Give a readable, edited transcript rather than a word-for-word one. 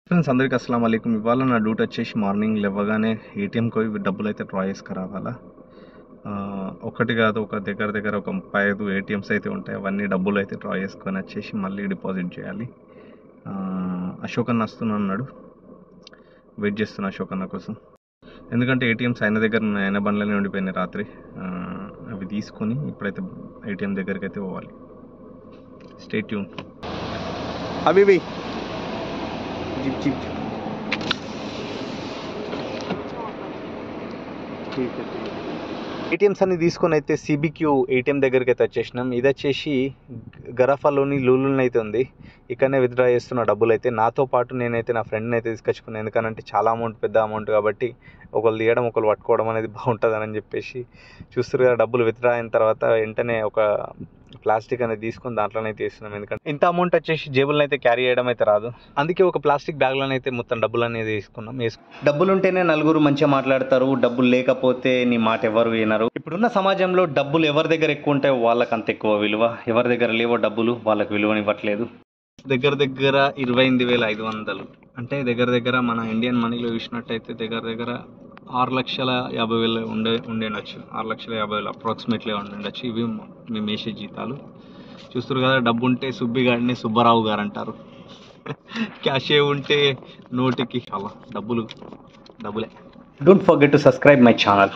Friends అందరికీ అస్సలాము అలైకుం. ఇవాళ నా డ్యూటీ వచ్చేసి మార్నింగ్ లేవగానే ఏటీఎంకి పోయి డబ్బులు అయితే డ్రా చేసుకురావాలా. ఒకటి కాదు, ఒక దగ్గర ఒక 5 ఏటీఎంస్ అయితే ఉంటాయి. అవన్నీ డబ్బులు అయితే డ్రా చేసుకొని వచ్చేసి మళ్ళీ డిపాజిట్ చేయాలి. అశోక్ అన్న వస్తున్నాడు, వెయిట్ చేస్తున్నా అశోక్ అన్న కోసం. ఎందుకంటే ఏటీఎంస్ ఆయన దగ్గర ఆయన బండ్లనే ఉండిపోయినాయి రాత్రి. అవి తీసుకొని ఇప్పుడైతే ఏటీఎం దగ్గరికి అయితే పోవాలి. Stay tune. హబీబీ जीप ठीक है. ఏటీఎంస్ అన్ని తీసుకొని అయితే సిబిక్యూ ఏటీఎం దగ్గరికి అయితే వచ్చేసినాం. ఇది వచ్చేసి గరాఫాలోని లూలుని అయితే ఉంది. ఇక్కడనే విత్డ్రా చేస్తున్న డబ్బులు అయితే నాతో పాటు నేనైతే నా ఫ్రెండ్ని అయితే తీసుకొచ్చుకున్నాను. ఎందుకంటే చాలా అమౌంట్, పెద్ద అమౌంట్ కాబట్టి ఒకళ్ళు తీయడం ఒకళ్ళు పట్టుకోవడం అనేది బాగుంటుందని చెప్పేసి చూస్తారు కదా. డబ్బులు విత్డ్రా అయిన తర్వాత వెంటనే ఒక ప్లాస్టిక్ అనేది తీసుకొని దాంట్లోనే తీస్తున్నాం. ఎందుకంటే ఇంత అమౌంట్ వచ్చేసి జేబులను అయితే క్యారీ చేయడం అయితే రాదు. అందుకే ఒక ప్లాస్టిక్ బ్యాగ్లోనే అయితే మొత్తం డబ్బులు అనేది తీసుకున్నాం. డబ్బులు ఉంటేనే నలుగురు మంచిగా మాట్లాడతారు, డబ్బులు లేకపోతే నీ మాట ఎవరు వినరు. ఇప్పుడున్న సమాజంలో డబ్బులు ఎవరి దగ్గర ఎక్కువ ఉంటాయో వాళ్ళకి అంత ఎక్కువ విలువ, ఎవరి దగ్గర లేవో డబ్బులు వాళ్ళకి విలువనివ్వట్లేదు. దగ్గర 28,500 అంటే దగ్గర మన ఇండియన్ మనీలో చూసినట్టయితే దగ్గర 6,50,000 ఉండేఉండొచ్చు. 6,50,000 అప్రాక్సిమేట్లీ ఉండొచ్చు. ఇవి మేము వేసే జీతాలు. చూస్తారు కదా, డబ్బు ఉంటే సుబ్బి గారిని సుబ్బారావు గారు అంటారు. క్యాషే ఉంటే నోటికి చాలా డబ్బులే. Don't forget to subscribe my channel.